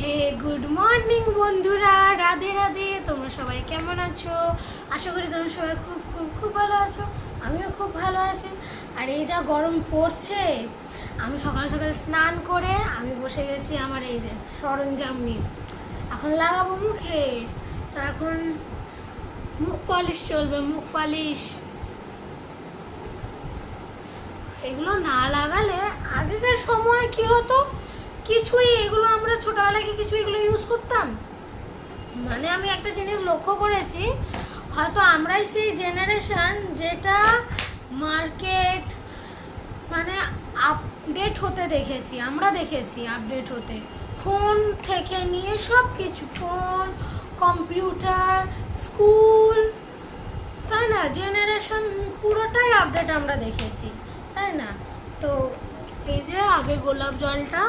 হে good morning বন্ধুরা, রাধে রাধে। তোমরা সবাই কেমন আছো? আশা করি তোমরা সবাই খুব খুব খুব ভালো আছো। আমিও খুব ভালো আছি। আর এই যা গরম পড়ছে, আমি সকাল সকাল স্নান করে আমি বসে গেছি আমার এই যে সরঞ্জাম নিয়ে। এখন লাগাবো মুখে, তো এখন মুখ পলিশ চলবে, মুখ পলিশ। এগুলো না লাগালে আগেকার সময় কি হতো, কিছুই এগুলো আমরা ছোটবেলায় কি কিছু এগুলো ইউজ করতাম? মানে আমি একটা জিনিস লক্ষ্য করেছি, হয়তো আমরাই সেই জেনারেশন যেটা মার্কেট মানে আপডেট হতে দেখেছি, আমরা দেখেছি আপডেট হতে, ফোন থেকে নিয়ে সব কিছু, ফোন, কম্পিউটার, স্কুল, তাই না? জেনারেশন পুরোটাই আপডেট আমরা দেখেছি, তাই না? তো এই যে আগে গোলাপ জলটা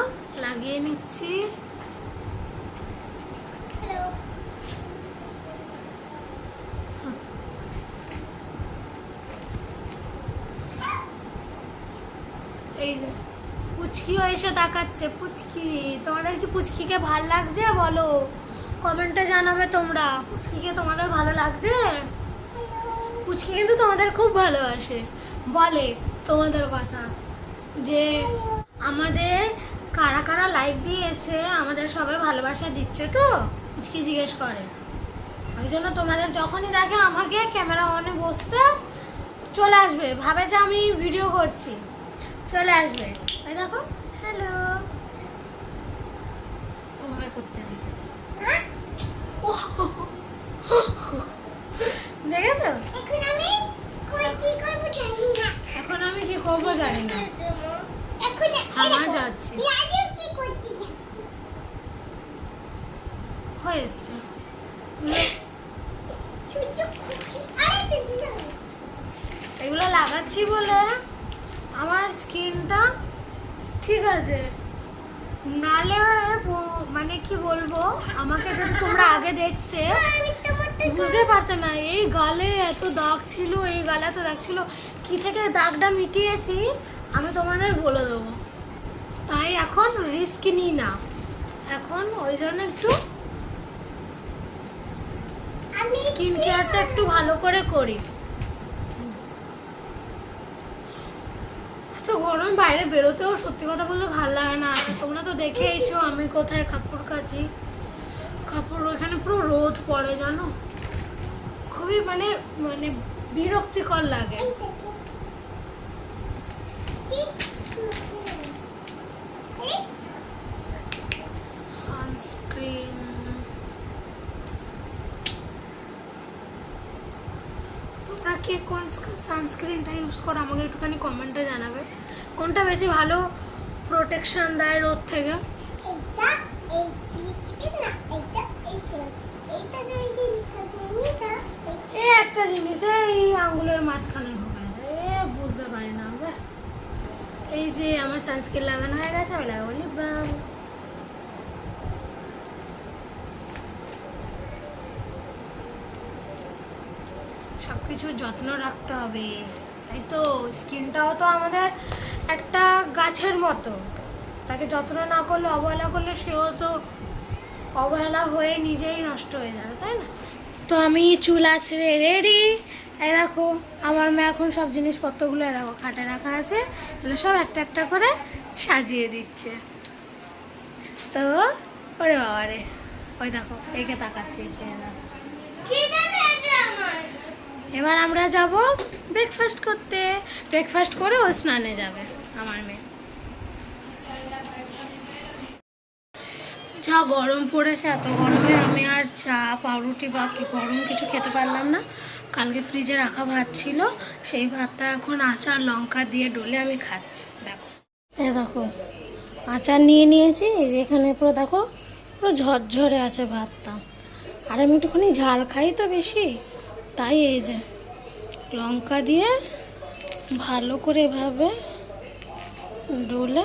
লাগিয়ে নিচ্ছি। এই যে পুচকিও এসে তাকাচ্ছে। পুচকি, তোমাদের কি পুচকিকে ভাল লাগছে বলো, কমেন্টে জানাবে তোমরা। পুচকিকে তোমাদের ভালো লাগছে? পুচকি কিন্তু তোমাদের খুব ভালোবাসে, বলে তোমাদের কথা, যে আমাদের কারা কারা লাইক দিয়েছে, আমাদের সবাই ভালোবাসা দিচ্ছে তো, পুচকি জিজ্ঞেস করে। ওই জন্য তোমাদের যখনই দেখে আমাকে ক্যামেরা অনে বসতে, চলে আসবে, ভাবে যে আমি ভিডিও করছি, চলে আসবে। এই দেখো, হ্যালো, ওভাবে করতে হবে। দেখেছো? এখন আমি কি করবো জানি না, হাওয়া যাচ্ছে। হয়েছে, এগুলো লাগাচ্ছি বলে আমার স্কিনটা ঠিক আছে, নালে মানে কি বলবো, আমাকে যদি তোমরা আগে দেখতে বুঝতে পারতে না, এই গালে এত দাগ ছিল, এই গালে এত দাগ ছিল, কি থেকে দাগটা মিটিয়েছি আমি তোমাদের বলে দেবো। তাই এখন রিস্ক নিই না, এখন ওই জন্য একটু স্কিন কেয়ারটা একটু ভালো করে করি। তো গরম, বাইরে বেরোতেও সত্যি কথা বলতে ভালো লাগে না। তোমরা তো দেখেইছো আমি কোথায় কাপড় কাচি, কাপড় ওখানে পুরো রোদ পড়ে, জানো, খুবই মানে মানে বিরক্তিকর লাগে। সানস্ক্রিন, তোমরা কে কোন সানস্ক্রিনটা ইউজ করো আমাকে একটুখানি কমেন্টে জানাবে, কোনটা বেশি ভালো প্রোটেকশন দেয় রোদ থেকে। এই একটা জিনিস এই আঙ্গুলের মাঝখানে ঢোকে, বুঝতে পারি না। এই যে আমার সানস্ক্রিন লাগানো হয়ে গেছে, আমি লাগাবো লিপ বাম। সবকিছুর যত্ন রাখতে হবে, তাই তো। স্কিনটাও তো আমাদের একটা গাছের মতো, তাকে যত্ন না করলে, অবহেলা করলে সেও তো অবহেলা হয়ে নিজেই নষ্ট হয়ে যাবে, তাই না? তো আমি চুল আছড়ে রেডি। এই দেখো আমার মেয়ে এখন সব জিনিসপত্রগুলো দেখো খাটে রাখা আছে, এগুলো সব একটা একটা করে সাজিয়ে দিচ্ছে। তো ওরে বাবা রে, ওই দেখো একে তাকাচ্ছে, খেয়ে না। এবার আমরা যাব ব্রেকফাস্ট করতে, ব্রেকফাস্ট করে ও স্নানে যাবে আমার মেয়ে। যা গরম পড়েছে, এত গরমে আমি আর চা, পাউরুটি বা কি গরম কিছু খেতে পারলাম না। কালকে ফ্রিজে রাখা ভাত ছিল, সেই ভাতটা এখন আচার লঙ্কা দিয়ে ডলে আমি খাচ্ছি। দেখো, দেখো আচার নিয়ে নিয়েছি, এই যে এখানে পুরো দেখো পুরো ঝরঝরে আছে ভাতটা। আর আমি একটুখানি ঝাল খাই তো বেশি, তাই এই যে লঙ্কা দিয়ে ভালো করে এভাবে ডলে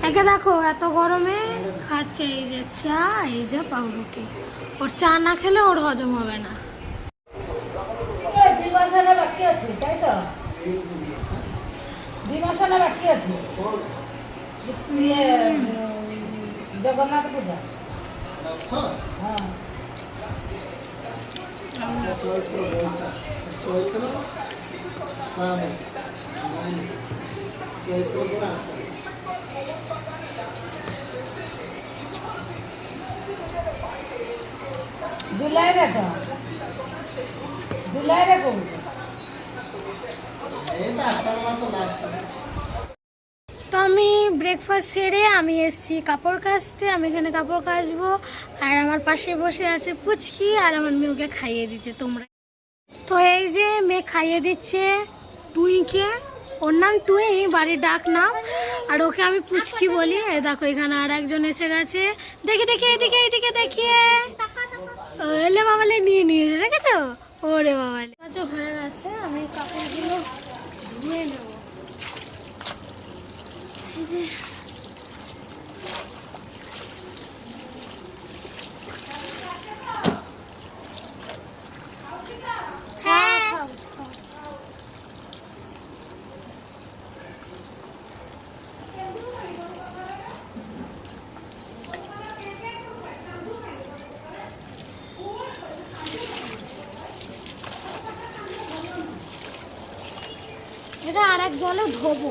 একে দেখো এত গরমে খাচ্ছে এই যে চা, এই যে পাউরুটি। ওর চা না খেলে ওর হজম হবে না। 2 মাস না বাকি আছে, তাই তো? 2 মাস না বাকি আছে জগন্নাথ পূজা। হ্যাঁ, চৈত্র বৈশাখ, চৈত্র শ্রাবণ, চৈত্র করে আসে। ଜୁଲାଇରେ ତ ଜୁଲାଇରେ କହୁଛୁ। এই তো আষাঢ় মাস লাস্ট। তো আমি ব্রেকফাস্ট সেরে আমি এসেছি কাপড় কাচতে। আমি এখানে কাপড় কাচবো, আর আমার পাশে বসে আছে পুচকি, আর আমার মেয়েকে খাইয়ে দিচ্ছে তোমরা। তো এই যে মেয়ে খাইয়ে দিচ্ছে টুইকে, ওর নাম টুই, বাড়ির ডাক নাম, আর ওকে আমি পুচকি বলি। এই দেখো এখানে আর একজন এসে গেছে, দেখি দেখি এইদিকে এইদিকে দেখিয়ে ওলে বাবালে নিয়ে নিয়েছে, দেখেছো? ওরে বাবালে আচ্ছা হয়ে গেছে, আমি কাপড়গুলো ধুয়ে নেবো। এই যে এটা আর এক জলে ধোবো।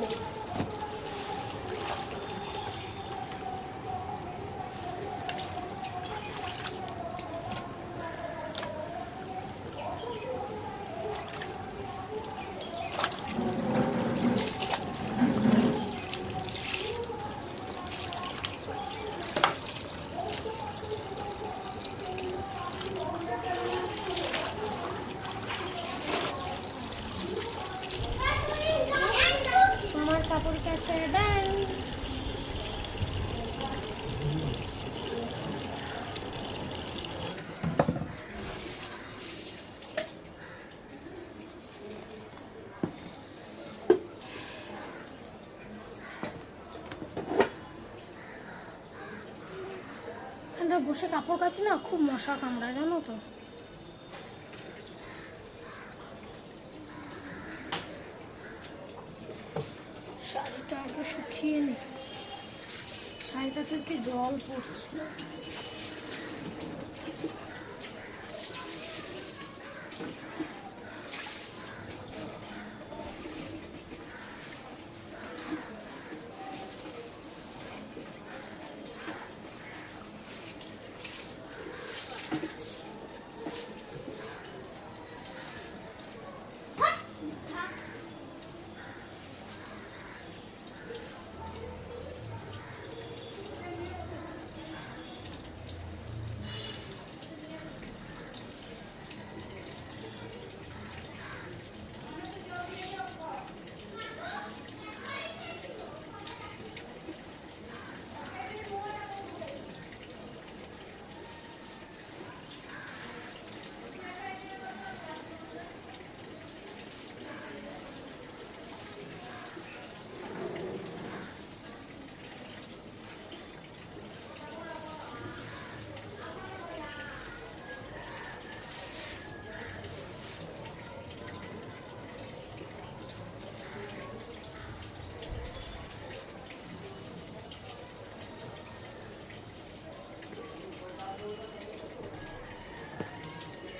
আমার কাপড় কাচা ডান। এখানটা বসে কাপড় কাচি না, খুব মশা কামড়ায় জানো তো। শাড়িটা একটু শুকিয়ে নি, শাড়িটা থেকে জল পড়ছে।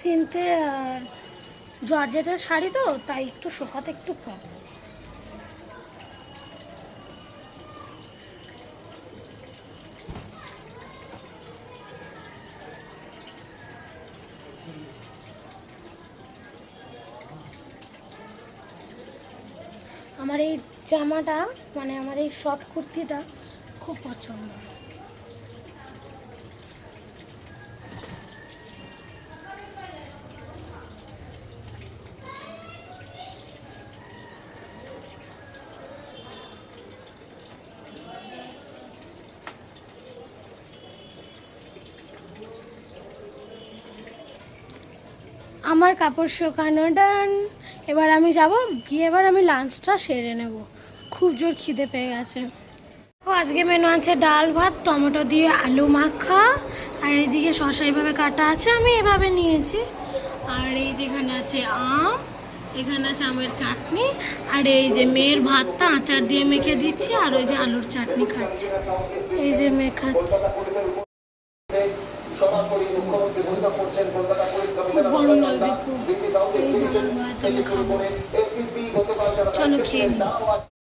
সিনথে আর জর্জেটের শাড়ি তো, তাই একটু শোকাতে একটু প্রবলেম। আমার এই জামাটা মানে আমার এই শর্ট কুর্তিটা খুব পছন্দ। আমার কাপড় শুকানো ডান। এবার আমি যাব গিয়ে এবার আমি লাঞ্চটা সেরে নেব, খুব জোর খিদে পেয়ে গেছে। আজকে মেনু আছে ডাল ভাত, টমেটো দিয়ে আলু মাখা, আর এইদিকে শসা এইভাবে কাটা আছে, আমি এভাবে নিয়েছি। আর এই যেখানে আছে আম, এখানে আছে আমের চাটনি, আর এই যে মেয়ের ভাতটা আচার দিয়ে মেখে দিচ্ছি, আর ওই যে আলুর চাটনি খাচ্ছি, এই যে মেয়ে খাচ্ছে। খুব গরম লাগছে খুব, এই যে আমার ভাত আমি খাবো, চলো খেয়ে নিই।